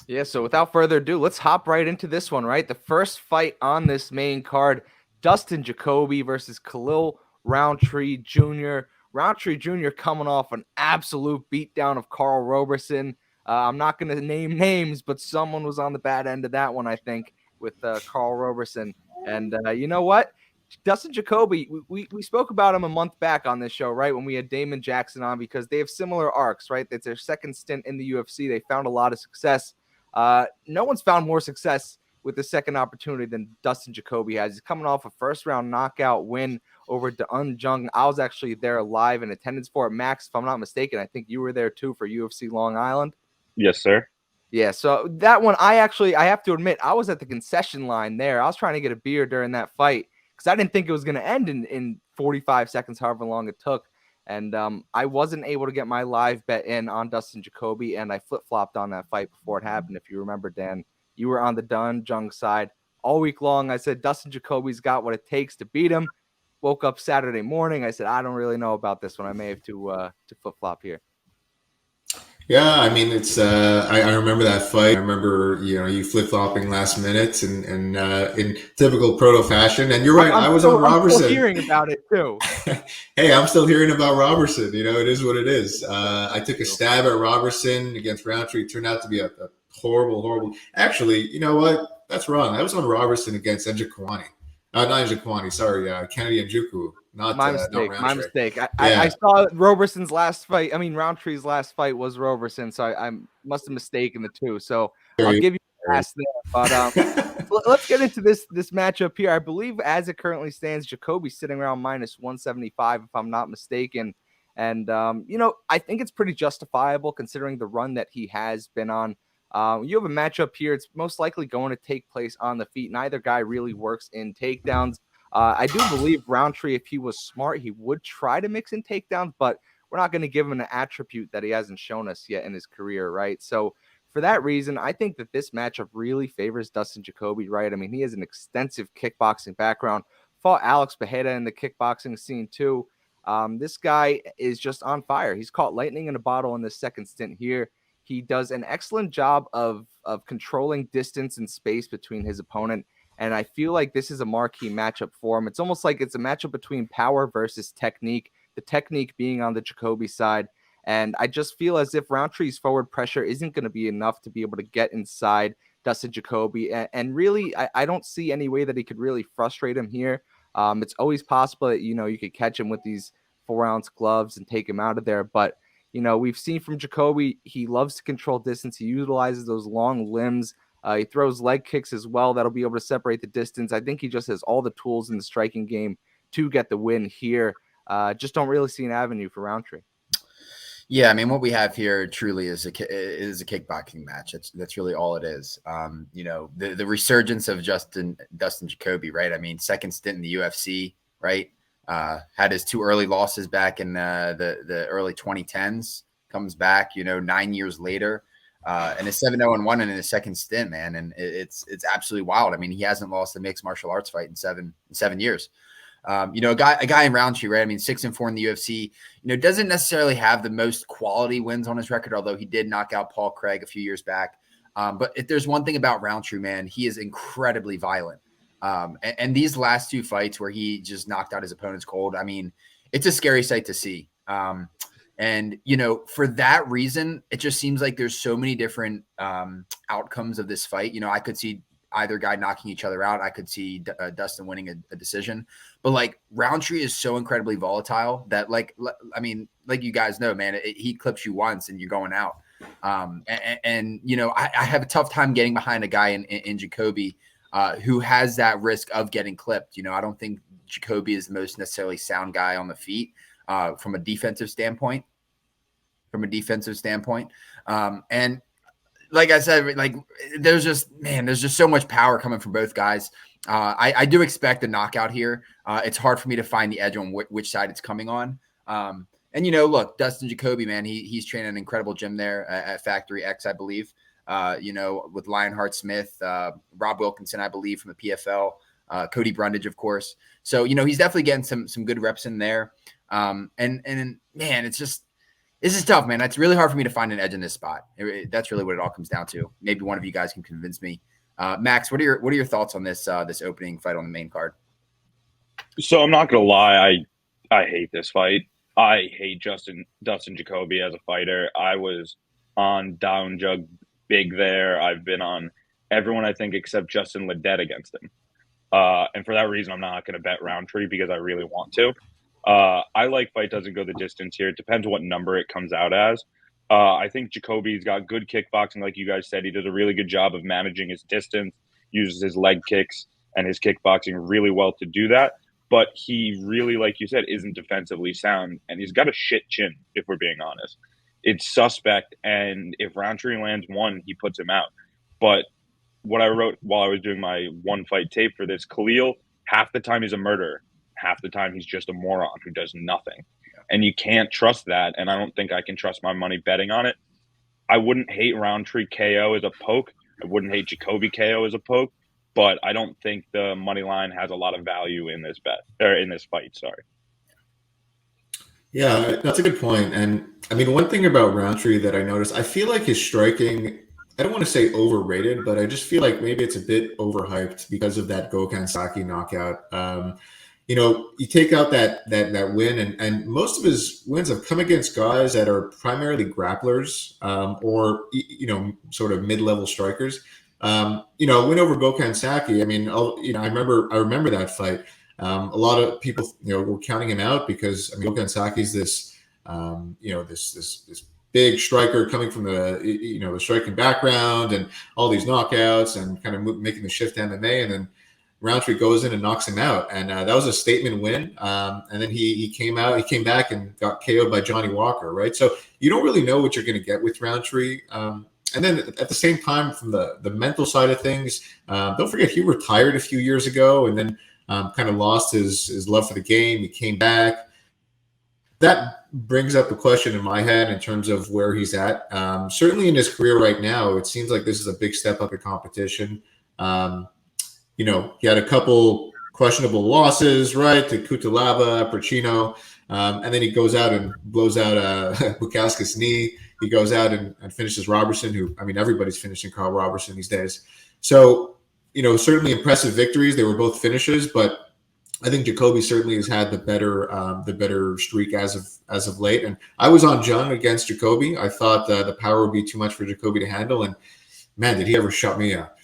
Yeah, so without further ado, let's hop right into this one, right? The first fight on this main card, Dustin Jacoby versus Khalil Rountree Jr. Rountree Jr. coming off an absolute beatdown of Carl Roberson. I'm not going to name names, but someone was on the bad end of that one, I think, with Carl Roberson. And you know what? Dustin Jacoby, we spoke about him a month back on this show, right? When we had Damon Jackson on, because they have similar arcs, right? It's their second stint in the UFC. They found a lot of success. No one's found more success with the second opportunity than Dustin Jacoby has. He's coming off a first round knockout win over Deun Jung. I was actually there live in attendance for it. Max, if I'm not mistaken, I think you were there too for UFC Long Island. Yes, sir. Yeah, so that one, I have to admit, I was at the concession line there. I was trying to get a beer during that fight because I didn't think it was going to end in 45 seconds, however long it took. And I wasn't able to get my live bet in on Dustin Jacoby, and I flip-flopped on that fight before it happened. If you remember, Dan, you were on the Deun Jung side all week long. I said Dustin Jacoby's got what it takes to beat him. Woke up Saturday morning. I said I don't really know about this one. I may have to flip-flop here. Yeah, I mean, it's. I remember that fight. I remember, you flip flopping last minute and in typical proto fashion. And you're right. I was on I'm still Robertson. hearing about it too. Hey, I'm still hearing about Robertson. It is what it is. I took a stab at Robertson against Rountree. It turned out to be a horrible, horrible. Actually, you know what? That's wrong. I was on Robertson against Njokuani. Not Njokuani. Sorry, Kennedy Njoku. Not My not mistake. My Rountree. mistake. Yeah. I saw Roberson's last fight. I mean, Rountree's last fight was Roberson, so I must have mistaken the two. So I'll give you a pass there. But let's get into this matchup here. I believe, as it currently stands, Jacoby's sitting around minus 175, if I'm not mistaken. And I think it's pretty justifiable considering the run that he has been on. You have a matchup here. It's most likely going to take place on the feet. Neither guy really works in takedowns. I do believe Rountree, if he was smart, he would try to mix in takedowns, but we're not going to give him an attribute that he hasn't shown us yet in his career, right? So for that reason, I think that this matchup really favors Dustin Jacoby, right? I mean, he has an extensive kickboxing background, fought Alex Bejeda in the kickboxing scene too. This guy is just on fire. He's caught lightning in a bottle in this second stint here. He does an excellent job of controlling distance and space between his opponent. And I feel like this is a marquee matchup for him. It's almost like it's a matchup between power versus technique, the technique being on the Jacoby side. And I just feel as if Rountree's forward pressure isn't going to be enough to be able to get inside Dustin Jacoby. And really, I don't see any way that he could really frustrate him here. It's always possible that, you could catch him with these 4-ounce gloves and take him out of there. But, we've seen from Jacoby, he loves to control distance. He utilizes those long limbs. He throws leg kicks as well that'll be able to separate the distance. I think he just has all the tools in the striking game to get the win here. Just don't really see an avenue for Rountree. Yeah, I mean, what we have here truly is a kickboxing match. That's really all it is. The resurgence of Dustin Jacoby, right? I mean, second stint in the UFC, right? Had his 2 early losses back in the early 2010s. Comes back, 9 years later. And it's 7-0-1 in his second stint, man. And it's absolutely wild. I mean, he hasn't lost a mixed martial arts fight in seven years. A guy in Rountree, right? I mean, 6-4 in the UFC, doesn't necessarily have the most quality wins on his record, although he did knock out Paul Craig a few years back. But if there's one thing about Rountree, man, he is incredibly violent. And these last 2 fights where he just knocked out his opponents cold, I mean, it's a scary sight to see. And, for that reason, it just seems like there's so many different outcomes of this fight. I could see either guy knocking each other out. I could see Dustin winning a decision. But, like, Rountree is so incredibly volatile that, like you guys know, man, he clips you once and you're going out. I have a tough time getting behind a guy in Jacoby who has that risk of getting clipped. I don't think Jacoby is the most necessarily sound guy on the feet. From a defensive standpoint. And like I said, like there's just so much power coming from both guys. I do expect a knockout here. It's hard for me to find the edge on which side it's coming on. Look, Dustin Jacoby, man, he's training an incredible gym there at Factory X, I believe. With Lionheart Smith, Rob Wilkinson, I believe, from the PFL, Cody Brundage, of course. So, he's definitely getting some good reps in there. And man, it's just, This is tough, man. It's really hard for me to find an edge in this spot. That's really what it all comes down to. Maybe one of you guys can convince me. Max, what are your thoughts on this this opening fight on the main card? So I'm not gonna lie, I hate this fight. I hate Dustin Jacoby as a fighter. I was on Down Jug big there. I've been on everyone I think except Justin Ledet against him. And for that reason, I'm not going to bet Rountree because I really want to. I like fight doesn't go the distance here. It depends what number it comes out as. I think Jacoby's got good kickboxing, like you guys said. He does a really good job of managing his distance, uses his leg kicks and his kickboxing really well to do that. But he really, like you said, isn't defensively sound, and he's got a shit chin, if we're being honest. It's suspect, and if Rountree lands one, he puts him out. But what I wrote while I was doing my one fight tape for this, Khalil, half the time he's a murderer. Half the time he's just a moron who does nothing. And you can't trust that, and I don't think I can trust my money betting on it. I wouldn't hate Rountree KO as a poke. I wouldn't hate Jacoby KO as a poke, but I don't think the money line has a lot of value in this bet, or in this fight, sorry. Yeah, that's a good point. And I mean, one thing about Rountree that I noticed, I feel like his striking, I don't want to say overrated, but I just feel like maybe it's a bit overhyped because of that Gokhan Saki knockout. You take out that win, and most of his wins have come against guys that are primarily grapplers or sort of mid-level strikers. Win over Gokhan Saki. I mean, I remember that fight. A lot of people, were counting him out because Gokhan Saki is this big striker coming from the striking background and all these knockouts and kind of making the shift to MMA, and then Rountree goes in and knocks him out, and that was a statement win. And then he came back and got KO'd by Johnny Walker, right? So you don't really know what you're going to get with Rountree. And then at the same time, from the mental side of things, don't forget he retired a few years ago, and then kind of lost his love for the game. He came back. That brings up a question in my head in terms of where he's at. Certainly in his career right now, it seems like this is a big step up in competition. He had a couple questionable losses, right, to Kutalaba, Perchino, and then he goes out and blows out Bukowski's knee. He goes out and finishes Robertson, who, I mean, everybody's finishing Carl Robertson these days. So, certainly impressive victories. They were both finishes, but I think Jacoby certainly has had the better streak as of late. And I was on Jung against Jacoby. I thought the power would be too much for Jacoby to handle, and man, did he ever shut me up.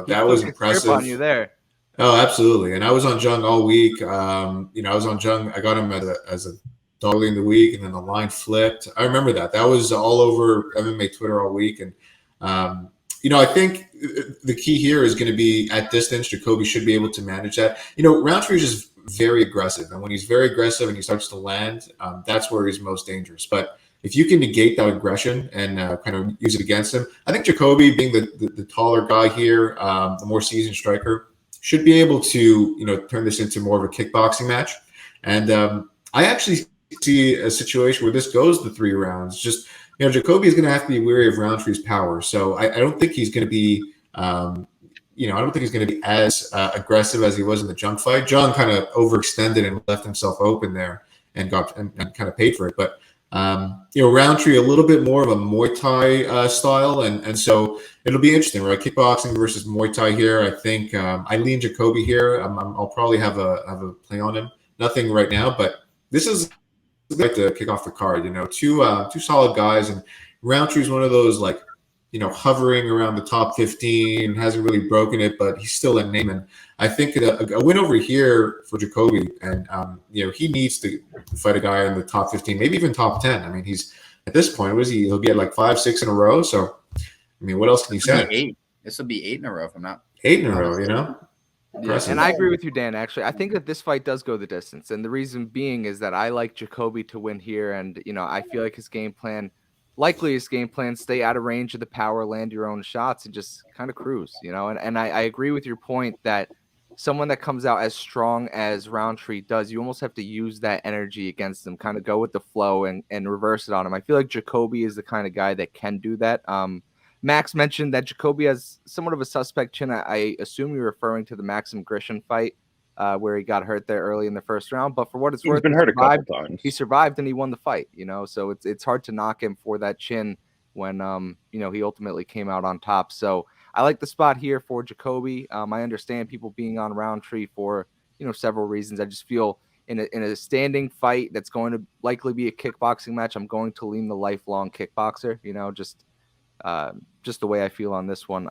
That was impressive. On you there. Oh, absolutely. And I was on Jung all week. I was on Jung. I got him as a dog in the week, and then the line flipped. I remember that. That was all over MMA Twitter all week. And, I think the key here is going to be at distance. Jacoby should be able to manage that. Rountree is just very aggressive. And when he's very aggressive and he starts to land, that's where he's most dangerous. But if you can negate that aggression and kind of use it against him, I think Jacoby, being the taller guy here, the more seasoned striker, should be able to turn this into more of a kickboxing match. And I actually see a situation where this goes the 3 rounds. Just Jacoby is going to have to be wary of Roundtree's power. So I don't think he's going to be I don't think he's going to be as aggressive as he was in the Jung fight. Jung kind of overextended and left himself open there and got and kind of paid for it. But Rountree a little bit more of a Muay Thai style, and so it'll be interesting, right? Kickboxing versus Muay Thai here. I think I lean Jacoby here. I'll probably have a play on him. Nothing right now, but this is like to kick off the card. Two solid guys, and Rountree is one of those hovering around the top 15, hasn't really broken it, but he's still a name. And I think a win over here for Jacoby, and he needs to fight a guy in the top 15, maybe even top 10. I mean, he's at this point, he'll get like 5, 6 in a row. So, I mean, what else can you say? 8. This will be 8 in a row if I'm not. 8 in a row, Yeah, and I agree with you, Dan. Actually, I think that this fight does go the distance, and the reason being is that I like Jacoby to win here, and I feel like his game plan, stay out of range of the power, land your own shots, and just kind of cruise. And I agree with your point that someone that comes out as strong as Rountree does, you almost have to use that energy against them, kind of go with the flow and reverse it on him. I feel like Jacoby is the kind of guy that can do that. Max mentioned that Jacoby has somewhat of a suspect chin. I assume you're referring to the Maxim Grishin fight. where he got hurt there early in the first round. But for what it's He's worth, been hurt a couple times. he survived and he won the fight, so it's hard to knock him for that chin when, he ultimately came out on top. So I like the spot here for Jacoby. I understand people being on Rountree for, several reasons. I just feel in a standing fight that's going to likely be a kickboxing match, I'm going to lean the lifelong kickboxer, just the way I feel on this one.